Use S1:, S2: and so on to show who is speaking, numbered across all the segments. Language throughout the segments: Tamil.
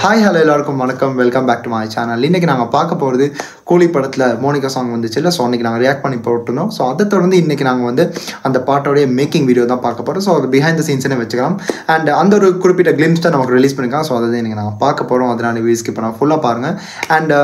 S1: ஹாய் ஹலோ எல்லாருக்கும் வணக்கம், welcome back to my channel. இன்றைக்கி நாங்கள் பார்க்க போகிறது கூலி படத்தில் மோனிகா சாங் வந்துச்சுல்ல. ஸோ அன்றைக்கி நாங்கள் ரியாக்ட் பண்ணி போட்டுருந்தோம். ஸோ அதை தொடர்ந்து இன்றைக்கி நாங்கள் வந்து அந்த பாட்டோடைய மேக்கிங் வீடியோ தான் பார்க்க போகிறோம். ஸோ அது பிஹைண்ட் த சீன்ஸ்னே வச்சுக்கலாம். அண்ட் அந்த ஒரு குறிப்பிட்ட கிளிம்ஸ் தான் நமக்கு ரிலீஸ் பண்ணியிருக்காங்க. ஸோ அதை இன்றைக்கி நாங்கள் பார்க்க போகிறோம். அதனால் வீடியோ ஸ்கிப் பண்ணால் ஃபுல்லாக பாருங்கள். அண்ட்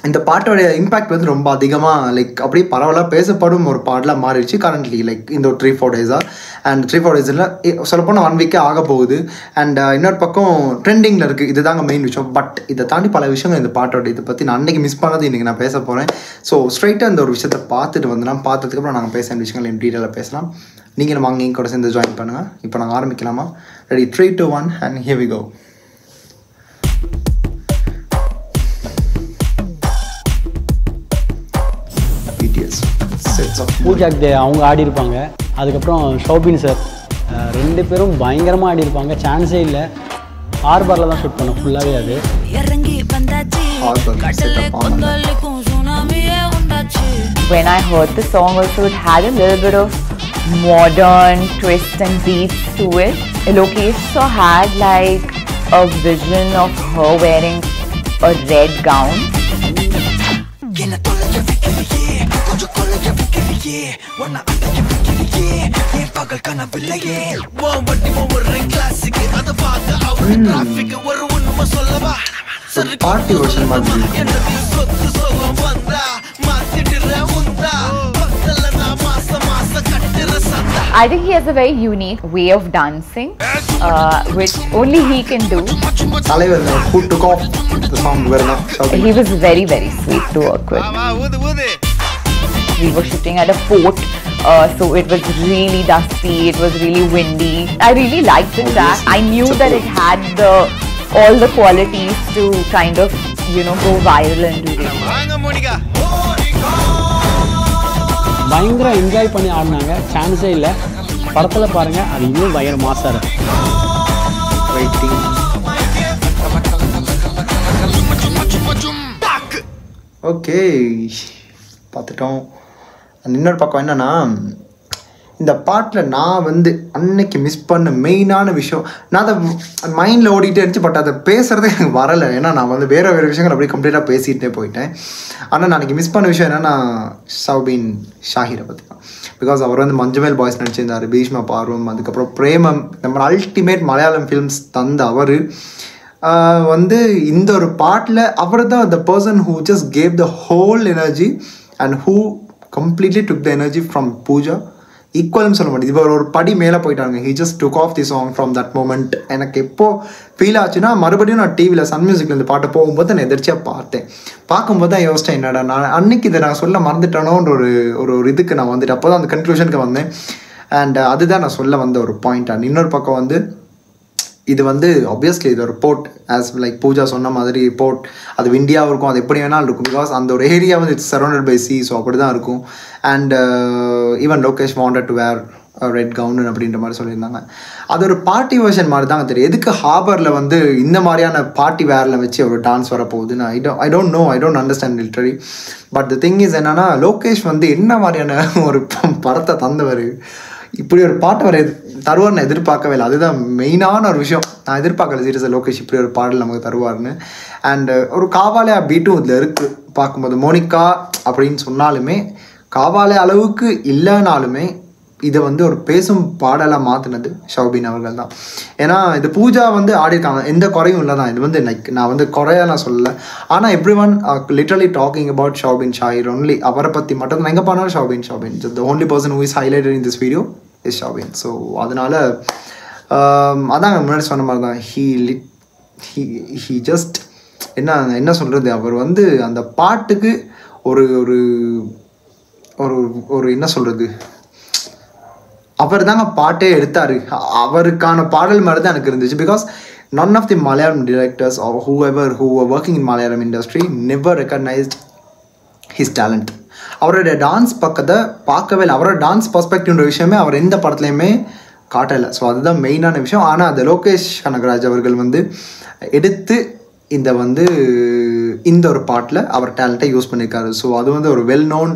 S1: இந்த பாட்டோடைய இம்பாக்ட் வந்து ரொம்ப அதிகமாக அப்படியே பரவலாக பேசப்படும் ஒரு பாடலாக மாறிடுச்சு கரண்ட்லி. இந்த ஒரு 3-4 டேஸாக. அண்ட் 3-4 டேஸில் சொல்லப்போனால் 1 வீக்கே ஆக போகுது. அண்ட் இன்னொரு பக்கம் ட்ரெண்டிங்கில் இருக்குது. இதுதாங்க மெயின் விஷயம். பட் இதை தாண்டி பல விஷயங்கள் இந்த பாட்டோட இதை பற்றி நான் அன்றைக்கி மிஸ் பண்ணது இன்றைக்கி நான் பேச போகிறேன். ஸோ ஸ்ட்ரைட்டாக இந்த ஒரு விஷயத்தை பார்த்துட்டு வந்துடலாம். பார்த்ததுக்கப்புறம் நாங்கள் பேச வேண்டிய விஷயங்கள் டீட்டெயிலாக பேசலாம். நீங்களும் வாங்க எங்க கூட சேர்ந்து ஜாயின் பண்ணுங்கள். இப்போ நாங்கள் ஆரம்பிக்கலாமா? Ready, 3, 2, 1 and here we go.
S2: பூஜாக்கு அவங்க ஆடி இருப்பாங்க. அதுக்கப்புறம் ஷோபின் சார் 2 பேரும் பயங்கரமாக ஆடி இருப்பாங்க. சான்ஸே இல்லை. ஹார்பரில் தான் ஷூட் பண்ணோம் ஃபுல்லாகவே. அது
S3: When I heard the song also, it had a little bit of modern twist and beats to it. Lokesh also had like a vision of her wearing a red gown.
S1: Party version மாதிரி.
S3: I think he has a very unique way of dancing, which only he can do.
S1: Who took off the song?
S3: He was very, very sweet to work with. We were shooting at a fort, so it was really dusty, it was really windy. I really liked the track. I knew that it had all the qualities to kind of, go viral and do really well.
S2: பயங்கர என்ஜாய் பண்ணி ஆடினாங்க. சான்ஸே இல்லை. படத்தில் பாருங்கள், அது இன்னும் பயங்கர மாசாக இருக்கு.
S1: ஓகே, பார்த்துட்டோம். இன்னொரு பக்கம் என்னன்னா, இந்த பாட்டில் நான் வந்து அன்னைக்கு மிஸ் பண்ண மெயினான விஷயம், நான் அதை மைண்டில் ஓடிக்கிட்டே இருந்துச்சு. பட் அதை பேசுகிறதே எனக்கு வரலை. ஏன்னா நான் வந்து வேறு விஷயங்கள் அப்படியே கம்ப்ளீட்டாக பேசிகிட்டே போயிட்டேன். ஆனால் நான் அன்றைக்கி மிஸ் பண்ண விஷயம் என்னென்னா, ஷௌபின் ஷாஹிரை பற்றி தான். பிகாஸ் அவர் வந்து மஞ்சுமேல் பாய்ஸ் நடிச்சிருந்தார், பீஷ்ம பார்வம், அதுக்கப்புறம் பிரேமம், நம்ம அல்டிமேட் மலையாளம் ஃபிலிம்ஸ் தந்த அவர் வந்து இந்த ஒரு பாட்டில் அவர் தான் the person who just gave the whole energy and who completely took the energy from Pooja. ஈக்குவல்னு சொல்ல மாட்டேது, இவர் ஒரு படி மேலே போயிட்டாங்க. he just took off the song from that moment. எனக்கு எப்போ ஃபீல் ஆச்சுன்னா, மறுபடியும் நான் டிவியில் சன் மியூசிக்கில் இந்த பாட்டை போகும்போது நான் எதிர்ச்சியாக பார்த்தேன். பார்க்கும்போது தான் யோசிச்சேன், என்னடா நான் அன்னைக்கு இதை நான் சொல்ல மறந்துட்டேனோன்ற ஒரு இதுக்கு நான் வந்துட்டு அப்போ தான் அந்த கன்க்ளூஷனுக்கு வந்தேன். அண்ட் அதுதான் நான் சொல்ல வந்த ஒரு பாயிண்ட். அண்ட் இன்னொரு பக்கம் வந்து இது வந்து ஆப்வியஸ்லி இது ஒரு போர்ட், ஆஸ் பூஜா சொன்ன மாதிரி போர்ட். அது விண்டியாகவும் இருக்கும், அது எப்படி வேணாலும் இருக்கும். பிகாஸ் அந்த ஒரு ஏரியா வந்து it's surrounded by sea. So அப்படி தான் இருக்கும். And even Lokesh wanted to wear red gown அப்படின்ற மாதிரி சொல்லியிருந்தாங்க. அது ஒரு பார்ட்டி வெர்ஷன் மாதிரி தாங்க தெரியும். எதுக்கு ஹார்பரில் வந்து இந்த மாதிரியான பார்ட்டி வேரில் வச்சு ஒரு டான்ஸ் வரப்போகுதுன்னு I don't understand literally. But the thing is என்னன்னா, லோகேஷ் வந்து என்ன மாதிரியான ஒரு படத்தை தந்தவர், இப்படி ஒரு பாட்டை வர தருவார் நான் எதிர்பார்க்கவே இல்லை. அதுதான் மெயினான ஒரு விஷயம். நான் எதிர்பார்க்கல சீரியஸாக லோகேஷ் இப்படி ஒரு பாடல் நமக்கு தருவார்னு. அண்ட் ஒரு காவாலே பீட்டும் இதில் இருக்குது. பார்க்கும்போது மோனிகா அப்படின்னு சொன்னாலுமே, காவாலே அளவுக்கு இல்லைனாலுமே இதை வந்து ஒரு பேசும் பாடலாக மாற்றினது ஷௌபின் அவர்கள் தான். ஏன்னா இது பூஜா வந்து ஆடிருக்காங்க, எந்த குறையும் இல்லை தான். இது வந்து நான் வந்து குறையெல்லாம் சொல்லலை. ஆனால் everyone literally talking about Soubin Shahir only. அவரை பற்றி மட்டும் நான் எங்கே பண்ணாலும் Soubin the only person who is highlighted in this video is Soubin. So அதனால் அதான் முன்னாடி சொன்ன மாதிரி தான். ஹீ ஜஸ்ட் என்ன சொல்கிறது, அவர் வந்து அந்த பாட்டுக்கு ஒரு ஒரு ஒரு என்ன சொல்கிறது, அவர் தாங்க பாட்டே எடுத்தார். அவருக்கான பாடல் மாதிரி தான் எனக்கு இருந்துச்சு. Because none of the Malayalam directors or who were working in Malayalam industry never recognized his talent. அவருடைய டான்ஸ் பக்கத்தை பார்க்கவே இல்லை. அவரோட டான்ஸ் பர்ஸ்பெக்டிவ்ன்ற விஷயமே அவர் எந்த படத்துலையுமே காட்டலை. ஸோ அதுதான் மெயினான விஷயம். ஆனால் அது லோகேஷ் கனகராஜ் அவர்கள் வந்து எடுத்து இந்த ஒரு பாட்டில் அவர் டேலண்ட்டை யூஸ் பண்ணியிருக்காரு. ஸோ அது வந்து ஒரு well known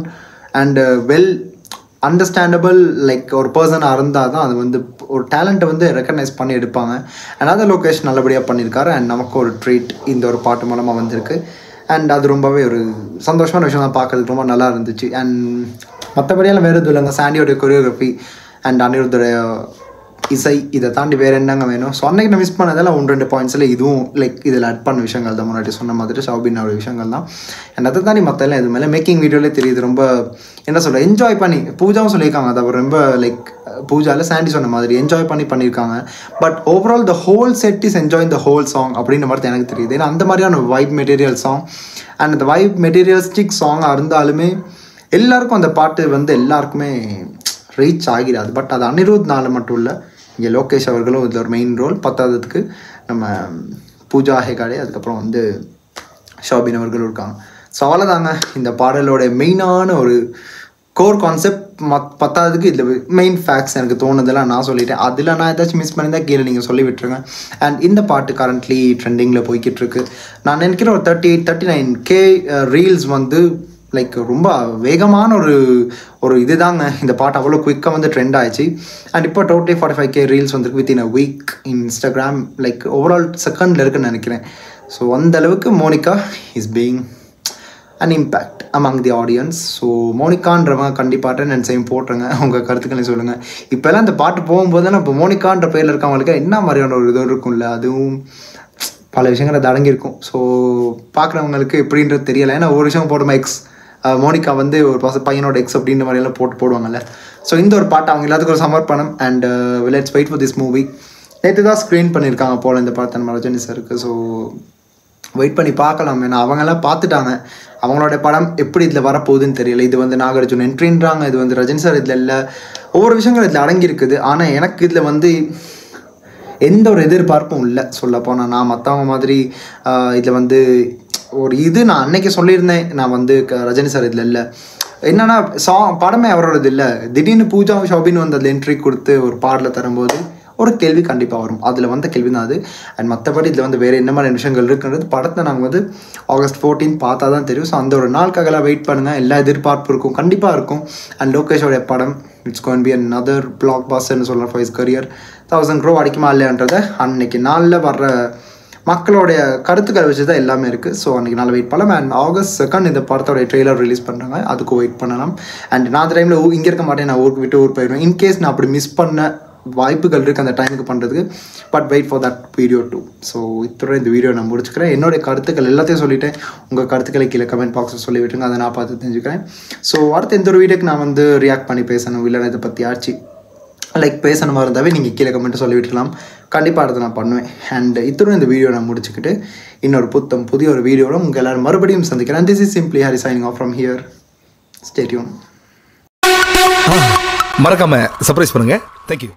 S1: and well understandable ஒரு பர்சனாக இருந்தால் தான் அது வந்து ஒரு டேலண்ட்டை வந்து ரெக்கக்னைஸ் பண்ணி எடுப்பாங்க. அண்ட் லோகேஷ் நல்லபடியாக பண்ணியிருக்காரு. அண்ட் நமக்கு ஒரு ட்ரீட் இந்த ஒரு பாட்டு மூலமாக வந்திருக்கு. அண்ட் அது ரொம்பவே ஒரு சந்தோஷமான விஷயம் தான், பார்க்கறதுக்கு ரொம்ப நல்லா இருந்துச்சு. அண்ட் மற்றபடியெல்லாம் வேறு எதுவும் இல்லைங்க. சாண்டியோடைய கொரியோகிராஃபி அண்ட் அனிருத்தோடைய இசை, இதை தாண்டி வேறு என்னங்க வேணும்? ஸோ அன்றைக்கி நான் மிஸ் பண்ணதெல்லாம் 1-2 பாயிண்ட்ஸில் இதுவும் லைக் இதில் ஆட் பண்ண விஷயங்கள் தான். முன்னாடி சொன்ன மாதிரி ஷாபினோட விஷயங்கள் தான். அண்ட் அதை தாண்டி மற்ற எல்லாம் இது மேலே மேக்கிங் வீடியோலே தெரியுது. ரொம்ப என்ன சொல்ல, என்ஜாய் பண்ணி பூஜாவும் சொல்லியிருக்காங்க. அதை ரொம்ப லைக் பூஜாவில் சாண்டி சொன்ன மாதிரி என்ஜாய் பண்ணியிருக்காங்க. But overall the whole set is enjoying the whole song அப்படின்ற மாதிரி எனக்கு தெரியுது. ஏன்னா அந்த மாதிரியான வைப் மெட்டீரியல் சாங் அண்ட் அந்த வைப் மெட்டீரியலிஸ்டிக் சாங்காக இருந்தாலுமே எல்லாருக்கும் அந்த பாட்டு வந்து எல்லாருக்குமே ரீச் ஆகிடாது. பட் அது அனிருத்னால மட்டும் இல்லை, இங்கே லோகேஷ் அவர்களும் இதில் ஒரு மெயின் ரோல். பத்தாததுக்கு நம்ம பூஜா ஹெகாடே, அதுக்கப்புறம் வந்து ஷாபின் அவர்களும் இருக்காங்க. ஸோ அவ்வளோதாங்க இந்த பாடலோட மெயினான ஒரு கோர் கான்செப்ட். பத்தாததுக்கு இதில் மெயின் ஃபேக்ட்ஸ் எனக்கு தோணுதெல்லாம் நான் சொல்லிட்டேன். அதில் நான் ஏதாச்சும் மிஸ் பண்ணியிருந்தால் கீழே நீங்கள் சொல்லி விட்டுருங்க. அண்ட் இந்த பாட்டு கரண்ட்லி ட்ரெண்டிங்கில் போய்கிட்டு இருக்கு. நான் நினைக்கிறேன் ஒரு 38-39K ரீல்ஸ் வந்து லைக் ரொம்ப வேகமான ஒரு இது தாங்க. இந்த பாட்டு அவ்வளோ குயிக்காக வந்து ட்ரெண்ட் ஆயிடுச்சு. அண்ட் இப்போ டோட்டலி 45K ரீல்ஸ் வந்துருக்கு within a week Instagram. Like overall செகண்டில் இருக்குன்னு நினைக்கிறேன். ஸோ அந்தளவுக்கு Monica is being an impact among the audience. So மோனிகான்றவங்க கண்டிப்பாக நான் சேம் போட்டுருங்க, உங்கள் கருத்துக்களை சொல்லுங்கள். இப்போல்லாம் இந்த பாட்டு போகும்போது தான் இப்போ மோனிகான்ற பேரில் இருக்கவங்களுக்கு என்ன மாதிரியான ஒரு இது இருக்கும்ல, அதுவும் பல விஷயங்கள் அது அடங்கியிருக்கும். ஸோ பார்க்குறவங்களுக்கு எப்படின்றது தெரியலை. ஏன்னா ஒரு விஷயம் போடுமா எக்ஸ் மோனிகா வந்து ஒரு பையனோட எக்ஸ் அப்படின்ற மாதிரியெல்லாம் போடுவாங்கல்ல. ஸோ இந்த ஒரு பாட்டு அவங்க எல்லாத்துக்கும் ஒரு சமர்ப்பணம். And let's wait for this movie. நேற்று தான் ஸ்க்ரீன் பண்ணியிருக்காங்க போல் இந்த படத்தை நம்ம ரஜினி சாருக்கு. ஸோ வெயிட் பண்ணி பார்க்கலாம். ஏன்னா அவங்கெல்லாம் பார்த்துட்டாங்க. அவங்களோட படம் எப்படி இதில் வரப்போகுதுன்னு தெரியல. இது வந்து நாகார்ஜுன் என்ட்ரின்றாங்க, இது வந்து ரஜினி சார் இதில் இல்லை. ஒவ்வொரு விஷயங்கள் இதில் அடங்கியிருக்குது. ஆனால் எனக்கு இதில் வந்து எந்த ஒரு எதிர்பார்ப்பும் இல்லை சொல்லப்போனால். நான் மற்றவங்க மாதிரி இதில் வந்து ஒரு இது நான் அன்னைக்கு சொல்லியிருந்தேன். நான் வந்து ரஜினி சார் இதில் இல்லை, என்னன்னா படமே அவரோடது இல்லை. திடீர்னு பூஜா ஷாபின் வந்து அதில் என்ட்ரி கொடுத்து ஒரு பாடலை தரும்போது ஒரு கேள்வி கண்டிப்பாக வரும். அதில் வந்த கேள்வி தான் அது. அண்ட் மற்றபடி இதில் வந்து வேறு என்ன மாதிரி விஷயங்கள் இருக்குன்றது படத்தை நாங்கள் வந்து August 14 பார்த்தா தான் தெரியும். ஸோ அந்த ஒரு நாளுக்காகலாம் வெயிட் பண்ணுங்கள். எல்லா எதிர்பார்ப்பு இருக்கும், கண்டிப்பாக இருக்கும். அண்ட் லோகேஷோடைய படம் இட்ஸ் கோயின் பி another blockbusterன்னு சொல்லலாம் ஃபார் ஹிஸ் கரியர். 1000 crore அடிக்குமா இல்லையான்றதை அன்னைக்கு நாளில் வர்ற மக்களுடைய கருத்துக்களை வச்சு தான் எல்லாமே இருக்குது. ஸோ அன்றைக்கி நாள் வெயிட் பண்ணலாம். அண்ட் August 2 இந்த படத்தோடைய ட்ரெய்லர் ரிலீஸ் பண்ணுறாங்க, அதுக்கும் வெயிட் பண்ணலாம். அண்ட் நான் அந்த டைமில் இங்கே இருக்க மாட்டேன், நான் ஊருக்கு விட்டு ஊர் போயிடுவேன். இன்கேஸ் நான் அப்படி மிஸ் பண்ண வாய்ப்புகள் இருக்குது அந்த டைமுக்கு பண்ணுறதுக்கு. But wait for that video too. So இத்தோட இந்த வீடியோ நான் முடிச்சுக்கிறேன். என்னுடைய கருத்துக்கள் எல்லாத்தையும் சொல்லிவிட்டேன். உங்கள் கருத்துக்களை கீழே கமெண்ட் பாக்ஸில் சொல்லி விட்டுருங்க, அதை நான் பார்த்து தெரிஞ்சுக்கிறேன். ஸோ அடுத்த எந்த ஒரு வீடியோக்கு நான் வந்து ரியாக்ட் பண்ணி பேசணும், இல்லைன்னா இதை பற்றி ஆச்சு லைக் பேசணுமா இருந்தாவே நீங்கள் கீழே கமெண்ட்டை சொல்லி விட்டுக்கலாம். கண்டிப்பாக அடுத்து நான் பண்ணுவேன். அண்ட் இத்தோட இந்த வீடியோ நான் முடிச்சுக்கிட்டு இன்னொரு புதிய ஒரு வீடியோட உங்கள் எல்லோரும் மறுபடியும் சந்திக்கிறேன். This is simply Hari signing off from here. Stay tune.
S4: மறக்காம சர்ப்ரைஸ் பண்ணுங்க. தேங்க்யூ.